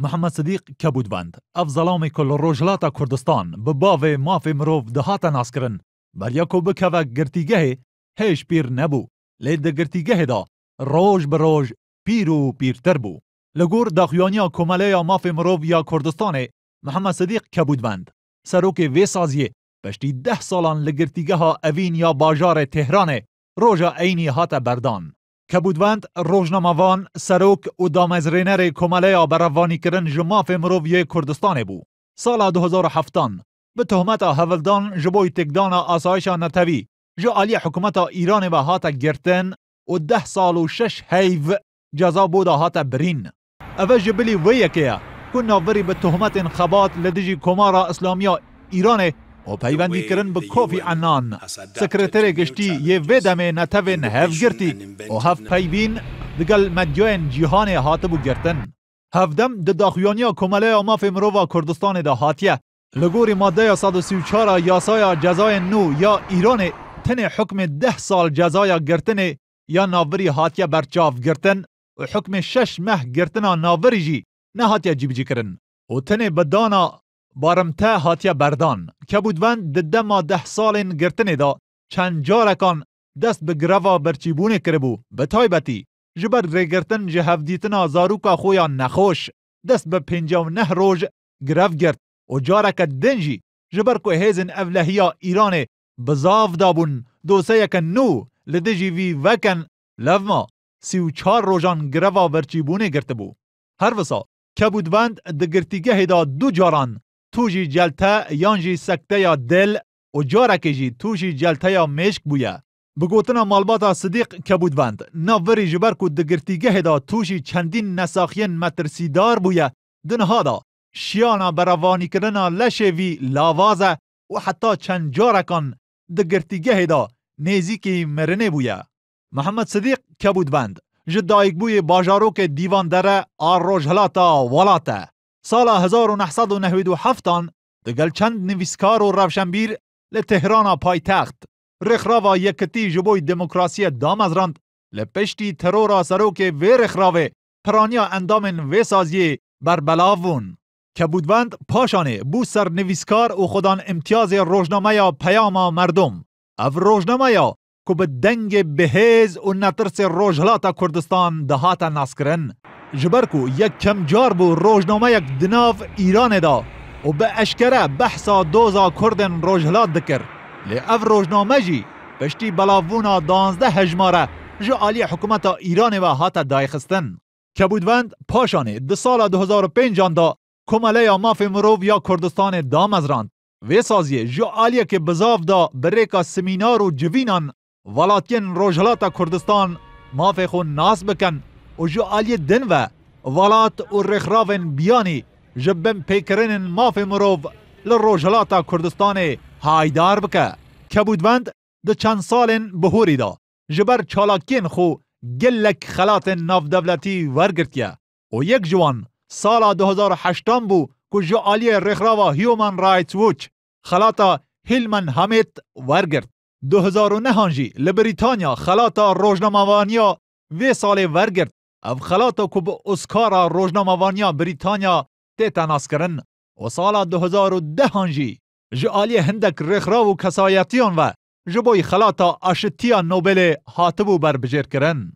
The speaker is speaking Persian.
محمد صدیق کبودوند افضلام کل روجلاتا کردستان به باو ماف مروف دهاتا ناسکرن بریا کو بکوه گرتیگه هیچ پیر نبو لید گرتیگه دا روج بروج پیر و پیرتر بو لگور داخیانیا کماله ماف مروف یا کردستان محمد صدیق کبودوند سروک ویسازیه پشتی 10 سالان لگرتیگه ها اوین یا باجار تهران روژا اینی هات بردان کبودوند روزنامه‌وان سروک و دامزرینر کماله بروانی کرن جماف مرووی کردستان بو. سال 2007 به تهمت حولدان جبوی تکدان آسایش نتوی جو عالی حکومت ایران و هات گرتن و 10 سال و 6 هیو جزا بودا هات برین. اوه جبلی ویکه کن ناوری به تهمت انخبات لدیجی کمارا اسلامیا ایران و پیوندی کرن به کوفی عنان سکرتر گشتی یه ویدم نتوین هف گرتی و هف پیوین دگل مدیوین جیهان هاتبو گرتن. هفدم ده داخویانیا کماله ماف مرووا کردستان ده هاتیه لگوری ماده 134 یاسای جزای نو یا ایران تن حکم 10 سال جزای گرتن یا ناوری هاتیه برچاف گرتن و حکم 6 ماه گرتنا ناوری جی نه هاتیه جیبجی کرن و تن بدانا بارمته هاتیه بردان کبودوند دما 10 سالین گرتنه دا چند جارکان دست به گروا برچیبونه کربو به تایبتی جبر ریگرتن جهف دیتنا زاروکا خویا نخوش دست به 59 روز گرف گرت و جارک دنجی جبر که هیزن اولهیا ایران بزاف دابون دوسه یک نو لدجی وی وکن لفما 34 روزان گروا برچیبونه گرت بو. هر وسا کبودوند دگرتیگه دا 2 جاران توجی جلته یانجی سکته یا دل و جارکی جی توجی جلته یا مشک بویا. بگوتنا مالباتا صدیق کبودوند ناوری جبر کو دگرتیگه دا توجی چندین نساخین مترسیدار بویا دنها دا شیانا براوانی کرنا لشوی لاوازه و حتی چند جارکان دگرتیگه دا نیزیکی مرنه بویا. محمد صدیق کبودوند جدایک بوی باجاروک دیوان دره آر روجهلاتا ولاته سال 1997 دگل چند نویسکار و روشنبیر لتهران پایتخت رخراوا یکتی جبوی دموکراسی دامزراند لپشتی ترورا سروک وی رخراوه پرانیا اندامن وی سازیه بر بلاوون. کبودوند پاشانه بو سر نویسکار و خودان امتیاز روزنامه یا پیام مردم او روزنامه یا که به دنگ بهیز و نترس روجهلاتا کردستان دهاتا ناسکرن جبرکو یک کم جار بو روزنامه یک دناف ایران دا و به اشکره بحثا دوزا کردن روجهلات دکر لی اف روزنامه جی پشتی بلاوونا 12 هجماره جو عالی حکومت ایران و هاتا دایخستن. کبودوند پاشانه ده سال 2005 دا کماله ماف مروو یا کردستان دامزراند وی سازیه جو عالیه که بزاف دا بریکا سمینار و جوینان ولاتین روجهلاتا کردستان ماف خون ناس بکن و جو عالی دن و ولات و رخراون بیانی جبن پیکرین ماف مروو لروجهلاتا کردستان هایدار بکه. کبودوند ده چند سالین بهوری دا جبر چالاکین خو گلک خلات ناف دولتی ورگرتیه و یک جوان سال 2008 بو که جو عالی رخراوا هیومن رایتس ووچ خلاتا هیلمن همیت ورگرت. 2009 هنجی لبریتانیا خلاتا روزنامه‌وانیا وی سال ورگرت او خلاتا که به اسکارا روزنامه‌وانیا بریتانیا تیتا ناسکرن و سال 2010 هنجی جعالی هندک رخرا و کسایتیان و جبوی خلاتا آشتیا نوبل هاتبو بر بجیر کرن.